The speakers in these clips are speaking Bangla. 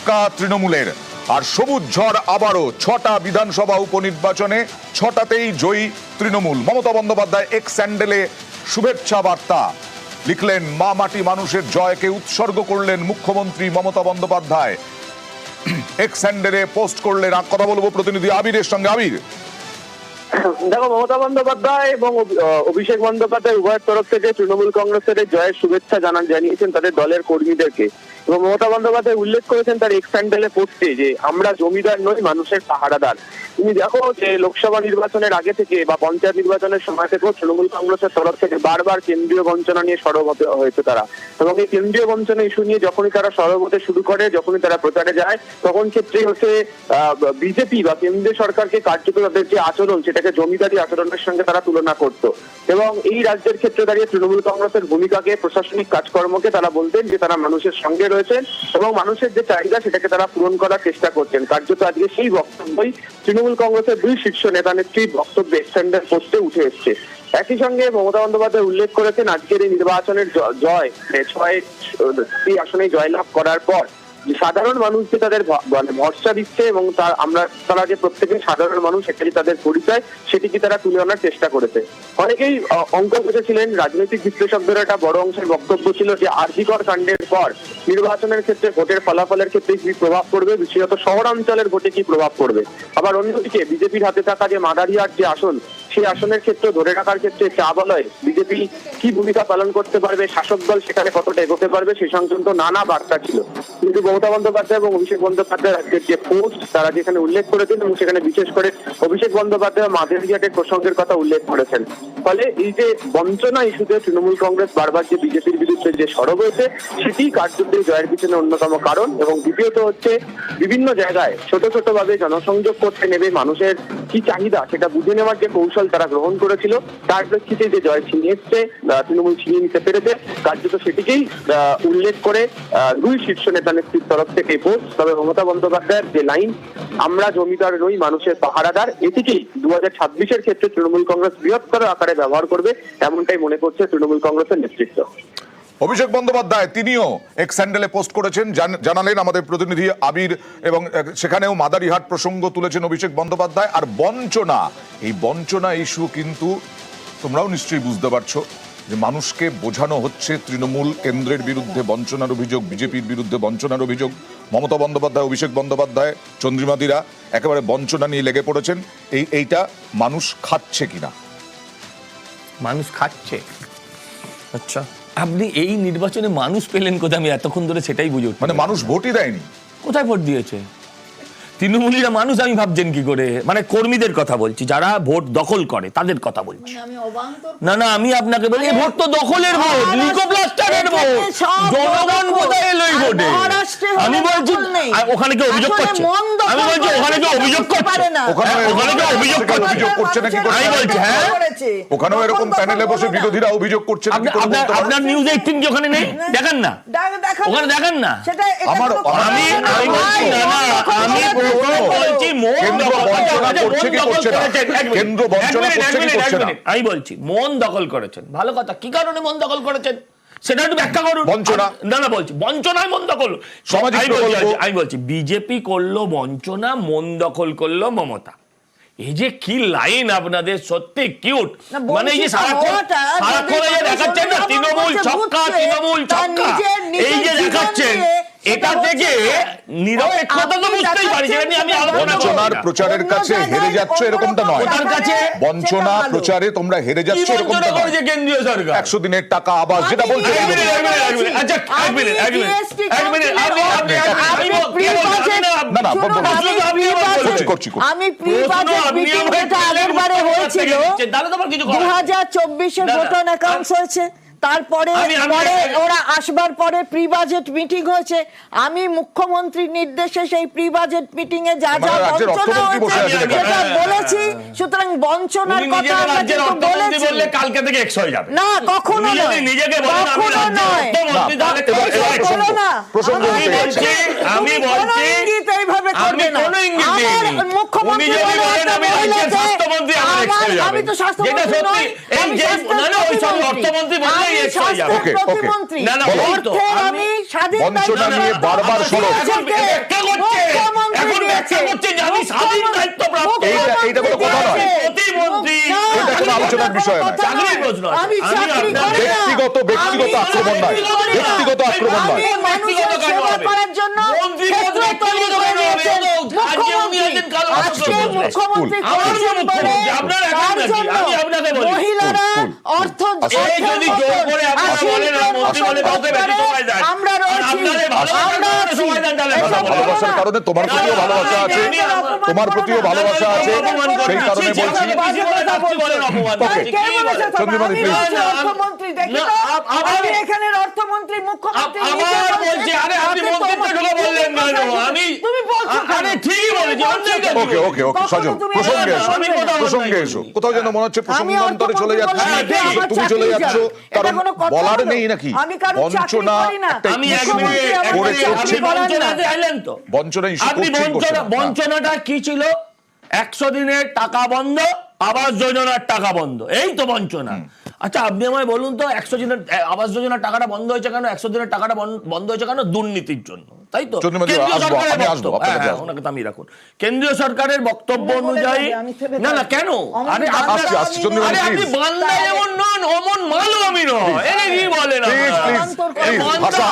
ছক্কা তৃণমূলের। আর সবুজ ঝড় আবারও 6টা বিধানসভা উপনির্বাচনে 6টাতেই জয়ী তৃণমূল। মমতা বন্দ্যোপাধ্যায় এক্স স্যান্ডেলে শুভেচ্ছা বার্তা লিখলেন, মা মাটি মানুষের জয়কে উৎসর্গ করলেন মুখ্যমন্ত্রী মমতা বন্দ্যোপাধ্যায়। এক্স স্যান্ডেলে পোস্ট করলেন। কথা বলবো প্রতিনিধি আবিরের সঙ্গে। আবির, দেখো, মমতা বন্দ্যোপাধ্যায় এবং অভিষেক বন্দ্যোপাধ্যায় উভয়ের তরফ থেকে তৃণমূল কংগ্রেসের জয়ের শুভেচ্ছা জানিয়েছেন তাদের দলের কর্মীদেরকে। এবং মমতা বন্দ্যোপাধ্যায় উল্লেখ করেছেন তার এক্স স্যান্ডেলে পোস্টে যে আমরা জমিদার নই, মানুষের পাহারাদার। তুমি দেখো যে লোকসভা নির্বাচনের আগে থেকে বা পঞ্চায়েত নির্বাচনের সময় থেকেও তৃণমূল কংগ্রেসের তরফ থেকে বারবার কেন্দ্রীয় বঞ্চনা নিয়ে সরব হতে হয়েছে তারা। এবং এই কেন্দ্রীয় বঞ্চনা ইস্যু নিয়ে যখনই তারা সরব হতে শুরু করে, যখনই তারা প্রচারে যায়, তখন ক্ষেত্রে হচ্ছে বিজেপি বা কেন্দ্রীয় সরকারকে কার্যত তাদের যে আচরণ সেটাকে জমিদারি আচরণের সঙ্গে তারা তুলনা করত। এবং এই রাজ্যের ক্ষেত্রে দাঁড়িয়ে তৃণমূল কংগ্রেসের ভূমিকাকে, প্রশাসনিক কাজকর্মকে তারা বলতেন যে তারা মানুষের সঙ্গে রয়েছেন এবং মানুষের যে চাহিদা সেটাকে তারা পূরণ করার চেষ্টা করছেন। কার্যত আজকে সেই বক্তব্যই তৃণমূল কংগ্রেসের দুই শীর্ষ নেতা নেত্রীর বক্তব্যে এক্সটেন্ডের পোস্টে উঠে এসছে। একই সঙ্গে মমতা বন্দ্যোপাধ্যায় উল্লেখ করেছেন আজকের এই নির্বাচনের জয়, 6টি আসনে জয়লাভ করার পর সাধারণ মানুষ যে তাদের ভরসা দিচ্ছে এবং তারা যে প্রত্যেকে সাধারণ মানুষ, সেটাই তাদের পরিচয়, সেটিকে তারা তুলে আনার চেষ্টা করেছে। অনেকেই অঙ্ক করেছিলেন, রাজনৈতিক বিশ্লেষকদের একটা বড় অংশের বক্তব্য ছিল যে আরজিকর কাণ্ডের পর নির্বাচনের ক্ষেত্রে ভোটের ফলাফলের ক্ষেত্রে কি প্রভাব পড়বে, বিশেষত শহরাঞ্চলের ভোটে কি প্রভাব পড়বে। আবার অন্যদিকে বিজেপির হাতে থাকা যে মাদারিহাট যে আসন, সেই আসনের ক্ষেত্রে ধরে রাখার ক্ষেত্রে চা বলয় বিজেপি কি ভূমিকা পালন করতে পারবে, শাসক দল সেখানে কতটা এগোতে পারবে, সে সংক্রান্ত নানা বার্তা ছিল। কিন্তু মমতা বন্দ্যোপাধ্যায় এবং অভিষেক বন্দ্যোপাধ্যায় আজকের যে পোস্ট তারা যেখানে উল্লেখ করেছেন, এবং সেখানে বিশেষ করে অভিষেক বন্দ্যোপাধ্যায় মাদারিহাটের প্রসঙ্গের কথা উল্লেখ করেছেন। ফলে এই যে বঞ্চনা ইস্যুতে তৃণমূল কংগ্রেস বারবার যে বিজেপির বিরুদ্ধে যে সরব হয়েছে, সেটি কার্যত জয়ের পিছনে অন্যতম কারণ। এবং দ্বিতীয়ত হচ্ছে বিভিন্ন জায়গায় ছোট ছোট ভাবে জনসংযোগ করতে নেবে মানুষের কি চাহিদা সেটা বুঝে নেওয়ার যে কৌশল তারা গ্রহণ করেছিল, তার প্রেক্ষিতে যে জয় ছিনিয়ে এসছে, তৃণমূল ছিনিয়ে নিতে পেরেছে, কার্যত সেটিকেই উল্লেখ করে দুই শীর্ষ নেতা নেত্রীর তরফ থেকে পোস্ট। তবে মমতা বন্দ্যোপাধ্যায়ের যে লাইন, আমরা জমিদার নই, মানুষের পাহারাদার, এটিকেই 2026-এর ক্ষেত্রে তৃণমূল কংগ্রেস বৃহত্তর আকারে ব্যবহার করবে, এমনটাই মনে করছে তৃণমূল কংগ্রেসের নেতৃত্ব। অভিষেক বন্দ্যোপাধ্যায় তিনিও এক্স স্যান্ডেলে পোস্ট করেছেন, জানালেন আমাদের প্রতিনিধি আবির, এবং সেখানেও মাদারিহাট প্রসঙ্গ তুলেছেন অভিষেক বন্দ্যোপাধ্যায়। আর বঞ্চনা, এই বঞ্চনা ইস্যু কিন্তু তোমরাও নিশ্চয়ই বুঝতে পারছো যে মানুষকে বোঝানো হচ্ছে তৃণমূল কেন্দ্রের বিরুদ্ধে বঞ্চনার অভিযোগ, বিজেপির বিরুদ্ধে বঞ্চনার অভিযোগ। মমতা বন্দ্যোপাধ্যায়, অভিষেক বন্দ্যোপাধ্যায়, চন্দ্রিমাদিরা একেবারে বঞ্চনা নিয়ে লেগে পড়েছেন। এইটা মানুষ খাচ্ছে কিনা? মানুষ খাচ্ছে। আচ্ছা, আপনি এই নির্বাচনে মানুষ পেলেন কোথায়? আমি এতক্ষণ ধরে সেটাই বুঝে উঠি। মানে মানুষ ভোটই দেয়নি। কোথায় ভোট দিয়েছে তৃণমূলীরা? মানুষ আমি ভাবছেন কি করে? মানে কর্মীদের কথা বলছি, যারা ভোট দখল করে তাদের কথা বলছি। না না, আমি আপনাকে বলি ভোট তো দখলের ভোট, লিকোপ্লাস্টারের ভোট, জনগণ কোথায় এলো এই ভোটে? আমি বলছি ওখানে কেউ অভিযোগ করছে, আমি বলছি ওখানে কেউ অভিযোগ করছে, ওখানে কেউ অভিযোগ করছে নাকি? আমি বলছি হ্যাঁ, ওখানেও এরকম প্যানেলে বসে বিরোধীরা অভিযোগ করছে। আপনার নিউজ 18 কি ওখানে নেই? দেখান না, ওখানে দেখান না। আমার আমি বলছি না না, আমি আমি বলছি মন দখল করেছেন, ভালো কথা। কি কারণে মন দখল করেছেন সেটা একটু ব্যাখ্যা করুন। বঞ্চনা না না, বলছি বঞ্চনায় মন দখল। আমি বলছি বিজেপি করলো বঞ্চনা, মন দখল করলো মমতা। এই যে কি লাইন আপনাদের, সত্যি কিউট। মানে এই যে সারাক্ষণ দেখাচ্ছেন না তৃণমূল ছক্কা, তৃণমূল ছক্কা, এই যে দেখাচ্ছেন, এটা থেকে নিরপেক্ষতা তো বুঝতেই পারি। আমি বঞ্চনার প্রচারের কাছে হেরে যাচ্ছ এরকমটা নয়, বঞ্চনা প্রচারে তোমরা হেরে যাচ্ছ এরকমটা নয়। কেন্দ্রীয় সরকার 100 দিনের টাকা আবাস যেটা বলছে। আচ্ছা এক মিনিট, আমি প্রি বাজেট মিটিং যেটা আগের বারে হয়েছিল 2024-এর ভোটার অ্যাকাউন্টস হয়েছে, তারপরে ওরা আসবার পরে প্রি বাজেট মিটিং হয়েছে। আমি মুখ্যমন্ত্রীর নির্দেশে সেই প্রি বাজেট মিটিং এ যা যা বঞ্চনা হয়েছে সেটা বলেছি। সুতরাং বঞ্চনার কথা আমরা কিন্তু বলেছি। কালকে থেকে এক্স হয়ে যাবে না, কখনো নয়, নিজেকে বলেন আমি মুখ্যমন্ত্রী, তাহলে বলো না। আমি বলছি ইঙ্গিত এইভাবে করবে না। আমার মুখ্যমন্ত্রী বলেন আমি স্বাস্থ্যমন্ত্রী, আমি তো স্বাস্থ্যমন্ত্রী নই, আমি অর্থমন্ত্রী বলে বঞ্চনা নিয়ে বারবার শোনো। করছে, মুখ্যমন্ত্রী এখন ব্যাখ্যা দিয়েছে। করছে যে আমি স্বাধীন দায়িত্বপ্রাপ্ত। এইটা কোনো কথা নয়। প্রতিমন্ত্রী এটা কোনো আলোচনার বিষয় নয়। চাকরির প্রশ্ন আছে। আমি চাকরি আপনার করি না। ব্যক্তিগত আক্রমণ নয়, ব্যক্তিগত আক্রমণ নয়। আমি মানুষের সেবা করার জন্য ক্ষেত্র তৈরি করে দিয়েছেন মুখ্যমন্ত্রী। আজকে মুখ্যমন্ত্রী করেছেন বলে তার জন্য মহিলারা অর্থ এই যদি জোর করে আপনারা বলেন আর মন্ত্রী বলে কাউকে বেশি সময় দেন, আমরা রয়েছি, আপনাদের ভালোবাসার কারণে সময় দেন, তাহলে আমরা কথা বলবো। ভালোবাসার কারণে তোমার প্রতিও ভালোবাসা আছে, তোমার প্রতিও ভালোবাসা আছে, সেই কারণে বলছি। চন্দ্রিমা দি, please। অর্থমন্ত্রী দেখি তো, আমি এখানের অর্থমন্ত্রী মুখ্যমন্ত্রী আবার বলছি, আরে আপনি মন্ত্রিত্ব ঢুকে বললেন কেন? আমি তুমি বলছো কেন? আরে ঠিকই বলেছি, অন্যায় কেন? ওকে ওকে ওকে, সজল প্রসঙ্গে এসো, আমি কথা বলতে প্রসঙ্গে এসো। কোথাও যেন মনে হচ্ছে প্রসঙ্গান্তরে চলে যাচ্ছে, অর্থমন্ত্রী বললে তুমি চলে আমার যাচ্ছ, চাকরি কারণ এটা কোনো কথা বলার হলো? নেই নাকি আমি কারো চাকরি বঞ্চনা করি না। একটা আমি এক issue মিনিট, করে আপনি চলছে। বঞ্চনাতে আইলেন তো? বঞ্চনা ইস্যু আপনি বঞ্চনাটা কি ছিল? 100 দিনের টাকা বন্ধ, আবাস যোজনার টাকা বন্ধ, এই তো বঞ্চনা। আচ্ছা আপনি আমায় বলুন তো, 100 দিনের আবাস যোজনার টাকাটা বন্ধ হয়েছে কেন? 100 দিনের টাকাটা বন্ধ হয়েছে কেন? দুর্নীতির জন্য, তাই তো? চন্দ্রিমা দি, কেন্দ্রীয় আসবো, সরকারের আমি আসবো, বক্তব্য, আপনার কাছে হ্যাঁ, আসবো। ওনাকে থামিয়ে রাখুন। কেন্দ্রীয় সরকারের বক্তব্য বলে অনুযায়ী, যাবে, আমি থেমে না না যাবো। কেন? আরে আসছি, আসছি, চন্দ্রিমা দি, আরে আপনি please। বান্দা যেমন নন, অমন মালও আমি নয়। এনে কি বলেন Please, আপনারা? please, please, ভাষা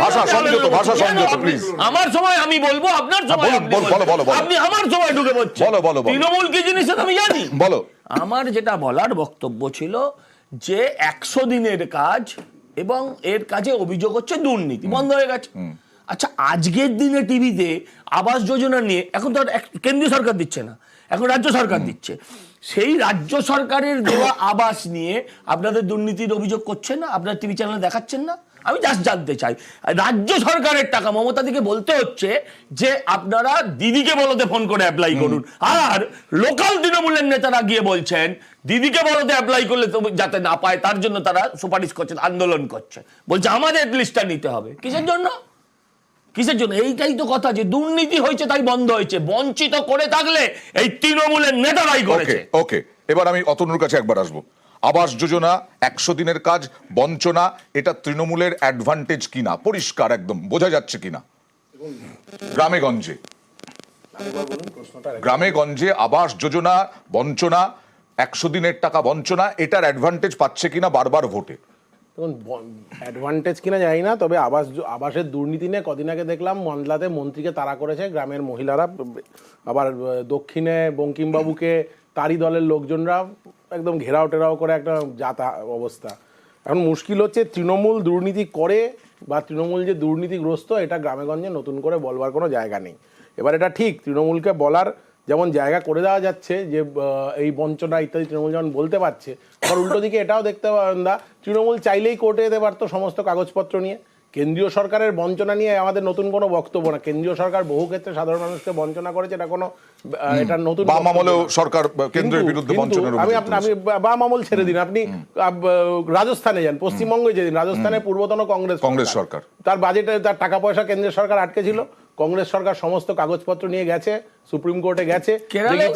ভাষা সংযত, ভাষা সংযত, প্লিজ। আমার সময় আমি বলবো, আপনার সময় বলুন, আপনি বলো, বলবেন। বলো, বলো। আপনি আমার সময় ঢুকে পড়ছেন। বলো, বলো, বলো। তৃণমূল কি জিনিস সেটা আমি জানি। বলো। আমার যেটা বলার বক্তব্য ছিল যে 100 দিনের কাজ এবং এর কাজে অভিযোগ হচ্ছে দুর্নীতি, বন্ধ হয়ে গেছে। আচ্ছা আজকের দিনে টিভিতে আবাস যোজনা নিয়ে, এখন তো আর কেন্দ্রীয় সরকার দিচ্ছে না, এখন রাজ্য সরকার দিচ্ছে, সেই রাজ্য সরকারের দেওয়া আবাস নিয়ে আপনাদের দুর্নীতির অভিযোগ করছেন না? আপনার টিভি চ্যানেলে দেখাচ্ছেন না? আমি জাস্ট জানতে চাই, রাজ্য সরকারের টাকা মমতা দিকে বলতে হচ্ছে যে আপনারা দিদিকে বলতে ফোন করে অ্যাপ্লাই করুন, আর লোকাল তৃণমূলের নেতারা গিয়ে বলছেন দিদিকে বলতে অ্যাপ্লাই করলে তো যাতে না পায় তার জন্য তারা সুপারিশ করছেন, আন্দোলন করছে, বলছে আমাদের লিস্টটা নিতে হবে। কিসের জন্য? কিসের জন্য? এইটাই তো কথা, যে দুর্নীতি হয়েছে তাই বন্ধ হয়েছে, বঞ্চিত করে থাকলে এই তৃণমূলের নেতারাই ওকে করেছে। ওকে, এবার আমি অতনুর কাছে একবার আসবো। আবাস যোজনা 100 দিনের কাজ বঞ্চনা, এটা তৃণমূলের অ্যাডভান্টেজ কিনা পরিষ্কার একদম বোঝা যাচ্ছে কিনা? গ্রামে গঞ্জে আবাস যোজনা বঞ্চনা, 100 দিনের টাকা বঞ্চনা, এটার অ্যাডভান্টেজ পাচ্ছে কিনা বারবার ভোটে? দেখুন অ্যাডভান্টেজ কিনা জানি না, তবে আবাসের দুর্নীতি নিয়ে কদিন আগে দেখলাম মামলাতে মন্ত্রীকে তাড়া করেছে গ্রামের মহিলারা, আবার দক্ষিণে বঙ্কিমবাবুকে তারই দলের লোকজনরা একদম ঘেরাও টেরাও করে একটা যাতা অবস্থা। এখন মুশকিল হচ্ছে তৃণমূল দুর্নীতি করে বা তৃণমূল যে দুর্নীতিগ্রস্ত, এটা গ্রামেগঞ্জে নতুন করে বলবার কোনো জায়গা নেই। এবার এটা ঠিক তৃণমূলকে বলার যেমন জায়গা করে দেওয়া যাচ্ছে, যে এই বঞ্চনা ইত্যাদি তৃণমূল যেমন বলতে পারছে, আবার উল্টো দিকে এটাও দেখতে পাবেন না তৃণমূল চাইলেই কোর্টে যেতে পারতো সমস্ত কাগজপত্র নিয়ে। কেন্দ্রীয় সরকারের বঞ্চনা নিয়ে আমাদের নতুন কোনো বক্তব্য না, কেন্দ্রীয় সরকার বহু ক্ষেত্রে সাধারণ মানুষকে বঞ্চনা করেছে, এটা কোনো এটা নতুন বাম আমলেও সরকার কেন্দ্রের বিরুদ্ধে বঞ্চনার আমি অভিযোগ আমি বাম আমল ছেড়ে দিন, আপনি রাজস্থানে যান, পশ্চিমবঙ্গে যেদিন রাজস্থানে পূর্বতন কংগ্রেস সরকার, তার বাজেটে তার টাকা পয়সা কেন্দ্রের সরকার আটকে ছিল, কংগ্রেস সরকার সমস্ত কাগজপত্র নিয়ে গেছে, সুপ্রিম কোর্টে গেছে, কেরালায়